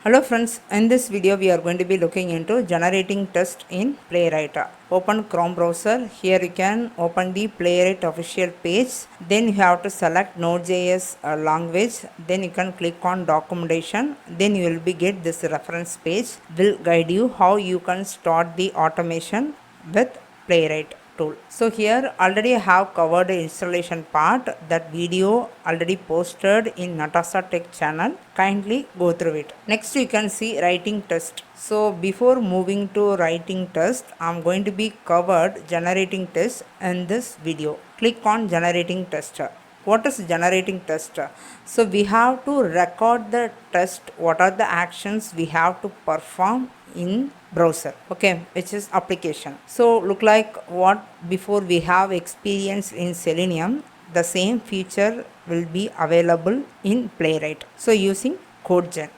Hello friends, in this video we are going to be looking into generating tests in Playwright. Open Chrome browser. Here you can open the Playwright official page. Then you have to select Node.js language. Then you can click on documentation. Then you will be get this reference page. Will guide you how you can start the automation with Playwright tool. So here already I have covered the installation part. That video already posted in NATASA Tech channel. Kindly go through it. Next you can see writing test. So before moving to writing test, I'm going to be covered generating test in this video. Click on generating test. What is generating test? So we have to record the test. What are the actions we have to perform in browser, okay, which is application. So look like what before we have experience in Selenium, the same feature will be available in Playwright. So using CodeGen.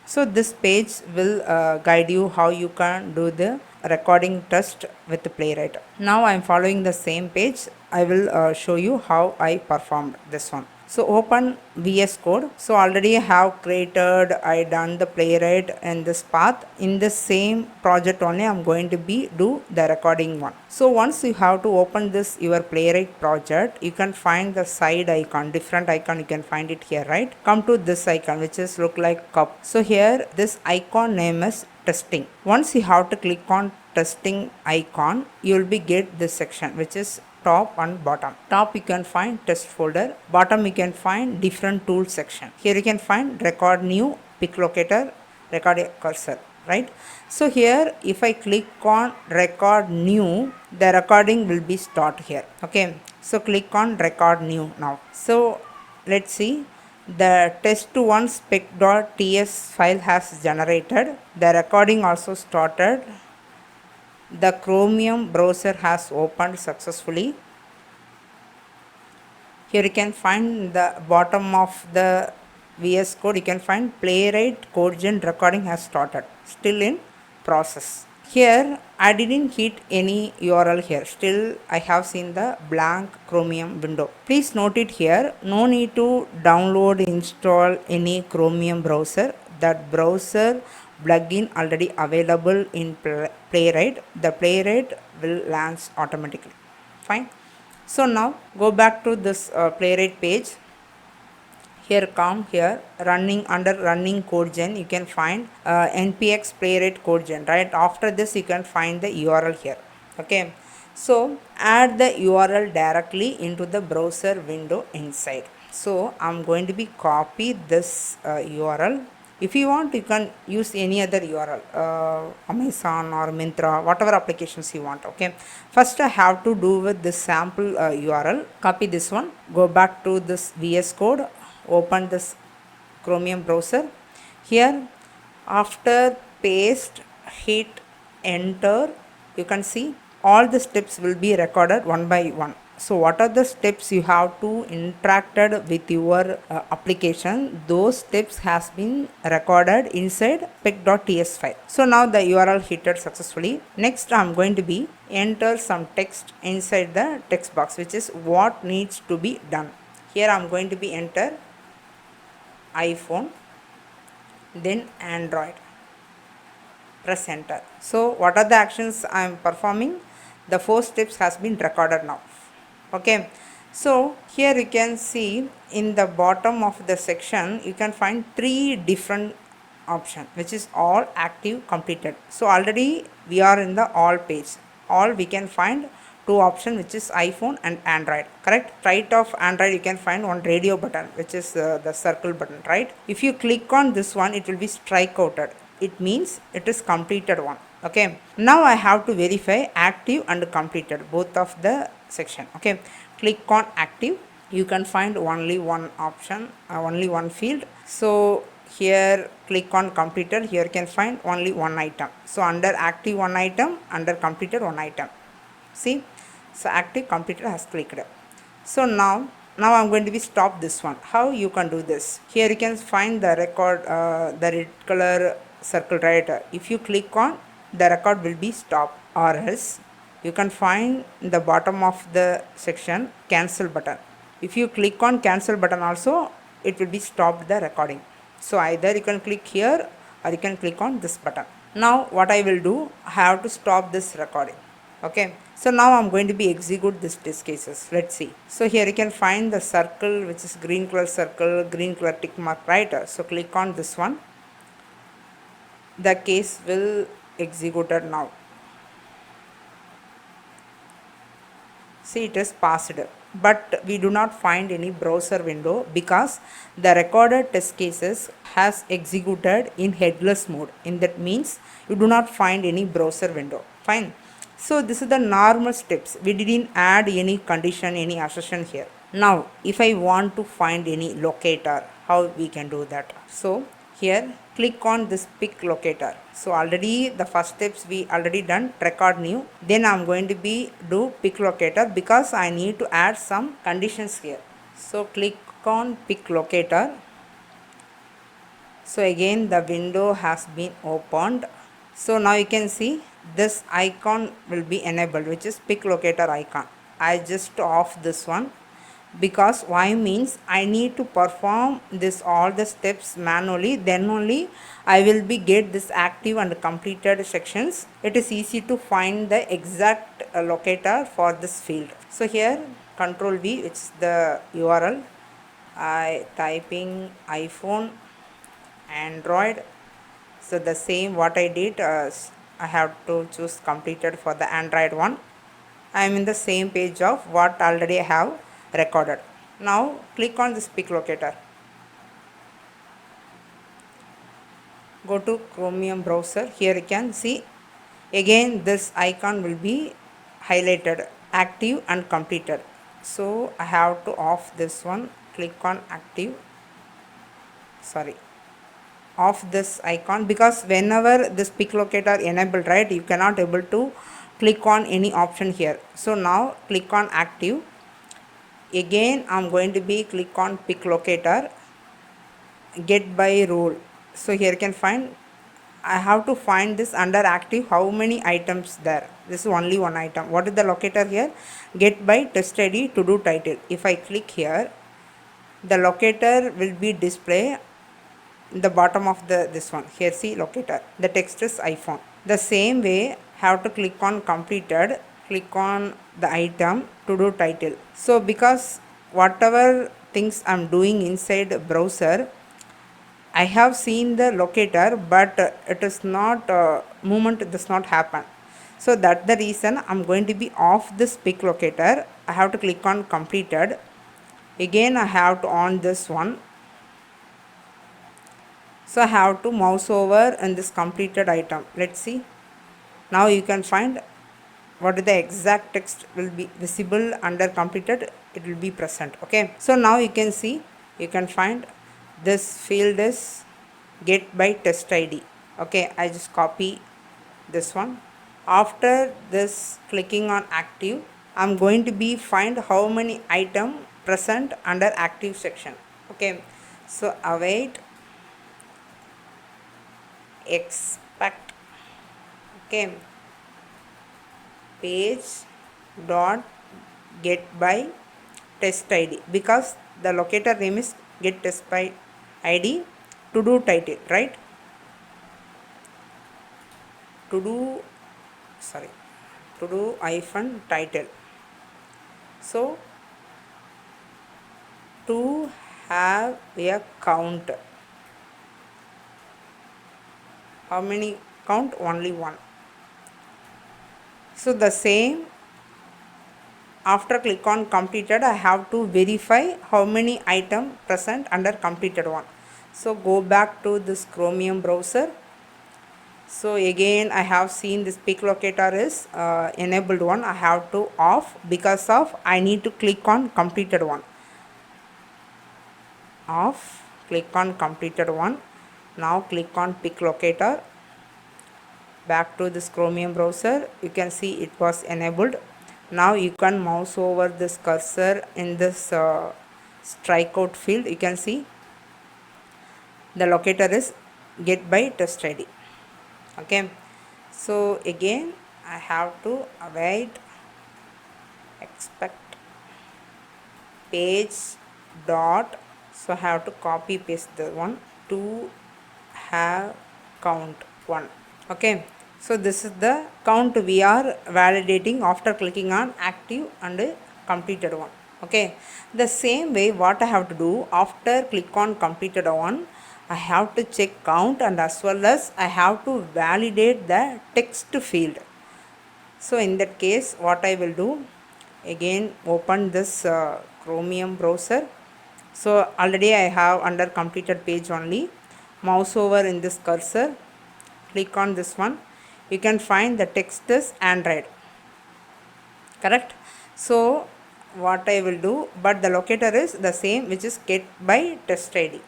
So this page will guide you how you can do the recording test with the Playwright. Now I am following the same page. I will show you how I performed this one. So open VS Code. So already I have created, I done the Playwright in this path. In the same project only I am going to be do the recording one. So once you have to open this your Playwright project, you can find the side icon, different icon, you can find it here, right? Come to this icon which is look like cup. So here this icon name is testing. Once you have to click on testing icon, you will be get this section which is top and bottom. Top you can find test folder, bottom you can find different tool section. Here you can find record new, pick locator, record a cursor, right? So here if I click on record new, the recording will be start here, okay? So click on record new now. So let's see, the test1 spec.ts file has generated, the recording also started. The Chromium browser has opened successfully. Here you can find the bottom of the VS Code, you can find Playwright CodeGen recording has started, still in process. Here I didn't hit any URL here, still I have seen the blank Chromium window. Please note it here, no need to download, install any Chromium browser. That browser plugin already available in Playwright. The Playwright will launch automatically. Fine. So now go back to this Playwright page. Here come here running under running CodeGen, you can find npx Playwright CodeGen, right? After this you can find the URL here, okay? So add the URL directly into the browser window inside. So I'm going to be copy this URL. If you want, you can use any other URL, Amazon or Myntra, whatever applications you want, okay? First I have to do with this sample URL. Copy this one, go back to this VS Code, open this Chromium browser. Here after paste, hit enter, you can see all the steps will be recorded one by one. So what are the steps you have to interacted with your application, those steps has been recorded inside spec.ts file. So now the URL hitted successfully. Next I'm going to be enter some text inside the text box, which is what needs to be done. Here I'm going to be enter iPhone, then Android, press enter. So what are the actions I am performing? The 4 steps has been recorded now, okay? So here you can see in the bottom of the section you can find 3 different options, which is all active completed. So already we are in the all page, all we can find 2 options, which is iPhone and Android, correct? Right of Android you can find one radio button, which is the circle button, right? If you click on this one, it will be strike outed, it means it is completed one, okay? Now I have to verify active and completed both of the section, okay? Click on active, you can find only one option, only one field. So here click on completed, here you can find only one item. So under active one item, under completed one item, see? So active completed has clicked. So now I'm going to be stop this one. How you can do this? Here you can find the record, the red color circle, right? If you click on, the record will be stopped, or else you can find the bottom of the section cancel button. If you click on cancel button also, it will be stopped the recording. So either you can click here or you can click on this button. Now what I will do, I have to stop this recording. Okay, so now I'm going to be execute this test cases. Let's see. So here you can find the circle, which is green color circle, green color tick mark, right? So click on this one. The case will executed now. See, it is passed, but we do not find any browser window because the recorded test cases has executed in headless mode. In that means you do not find any browser window. Fine. So this is the normal steps. We didn't add any condition, any assertion here. Now if I want to find any locator, how we can do that? So here click on this pick locator. So already the first steps we already done, record new. Then I'm going to be do pick locator because I need to add some conditions here. So click on pick locator. So again the window has been opened. So now you can see this icon will be enabled, which is pick locator icon. I just off this one because why means I need to perform this all the steps manually, then only I will be get this active and completed sections. It is easy to find the exact locator for this field. So here control V, which is the URL, I typing iPhone, Android. So the same what I did, I have to choose completed for the Android one. I am in the same page of what already I have recorded. Now click on this pick locator. Go to Chromium browser. Here you can see again this icon will be highlighted, active and completed. So I have to off this one. Click on active. Off this icon because whenever this pick locator enabled, right, you cannot able to click on any option here. So now click on active. Again I'm going to be click on pick locator, get by rule. So here you can find I have to find this under active how many items there. This is only one item. What is the locator here? Get by test ID to do title. If I click here, the locator will be display in the bottom of the this one. Here see locator. The text is iPhone. The same way have to click on completed, click on the item to do title. So because whatever things I'm doing inside the browser, I have seen the locator, but it is not movement does not happen. So that's the reason I'm going to be off this pick locator. I have to click on completed. Again I have to on this one. So I have to mouse over in this completed item. Let's see. Now you can find what is the exact text will be visible under completed. It will be present. Okay. So now you can see, you can find this field is get by test ID. Okay. I just copy this one. After this clicking on active, I'm going to be find how many item present under active section. Okay. So await, expect, okay, page dot get by test ID because the locator name is get test by ID to do title, right? To do hyphen title. So to have a count. How many count? Only one. So the same after click on completed, I have to verify how many item present under completed one. So go back to this Chromium browser. So again I have seen this pick locator is enabled one. I have to off because of I need to click on completed one. Off, click on completed one. Now click on pick locator. Back to this Chromium browser, you can see it was enabled. Now you can mouse over this cursor in this strikeout field. You can see the locator is get by test ID. Okay, so again I have to await, expect, page dot. So I have to copy paste the one to have count 1. Okay, so this is the count we are validating after clicking on active and completed one. Okay, the same way what I have to do after click on completed one, I have to check count and as well as I have to validate the text field. So in that case what I will do, again open this Chromium browser. So already I have under completed page only, mouse over in this cursor, click on this one, you can find the text is Android, correct? So what I will do, but the locator is the same, which is get by test ID.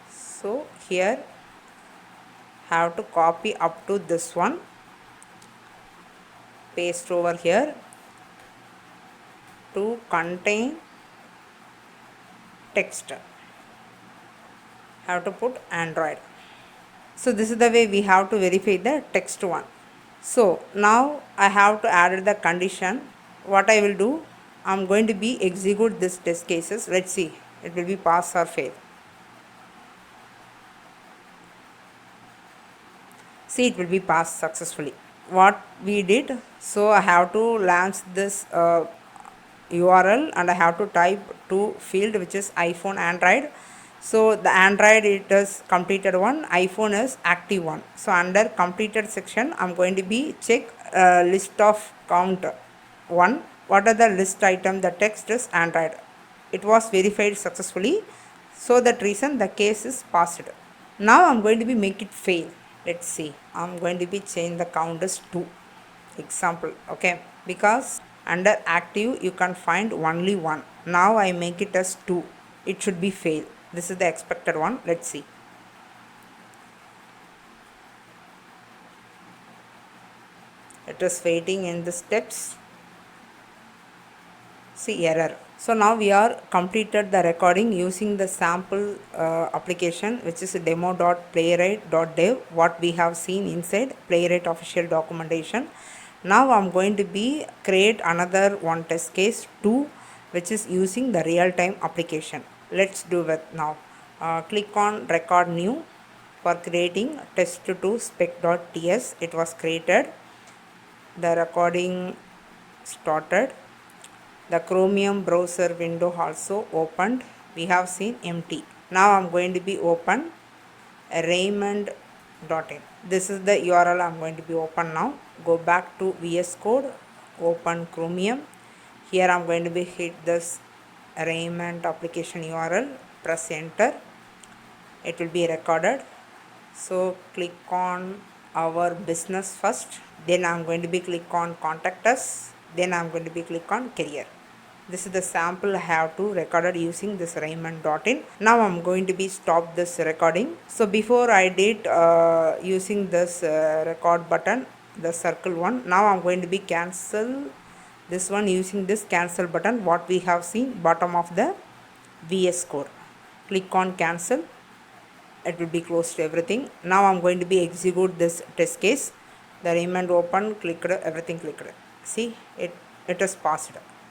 So here have to copy up to this one, paste over here to contain text, have to put Android. So this is the way we have to verify the text one. So now I have to add the condition. What I will do, I am going to be execute this test cases. Let's see, it will be pass or fail. See, it will be passed successfully. What we did, so I have to launch this URL and I have to type to field which is iPhone Android. So the Android it is completed one, iPhone is active one. So under completed section I'm going to be check list of count 1. What are the list item? The text is Android. It was verified successfully, so that reason the case is passed. Now I'm going to be make it fail. Let's see, I'm going to be change the count as 2 example. Okay, because under active you can find only 1. Now I make it as 2, it should be fail. This is the expected one. Let's see. It is waiting in the steps. See, error. So now we are completed the recording using the sample application, which is demo.playwright.dev, what we have seen inside Playwright official documentation. Now I'm going to be create another one test case 2, which is using the real-time application. Let's do it now. Click on record new for creating test2 spec.ts. It was created. The recording started. The Chromium browser window also opened. We have seen empty. Now I'm going to be open Raymond.in. This is the URL I'm going to be open now. Go back to VS Code, open Chromium. Here I'm going to be hit this Raymond application URL, press enter. It will be recorded. So click on our business first, then I'm going to be click on contact us, then I'm going to be click on career. This is the sample I have to recorded using this Raymond.in. Now I'm going to be stop this recording. So before I did using this record button, the circle one. Now I'm going to be cancel this one using this cancel button, what we have seen bottom of the VS Code. Click on cancel. It will be closed everything. Now I'm going to be execute this test case. The Raymond open, clicked, everything clicked. See, it is passed.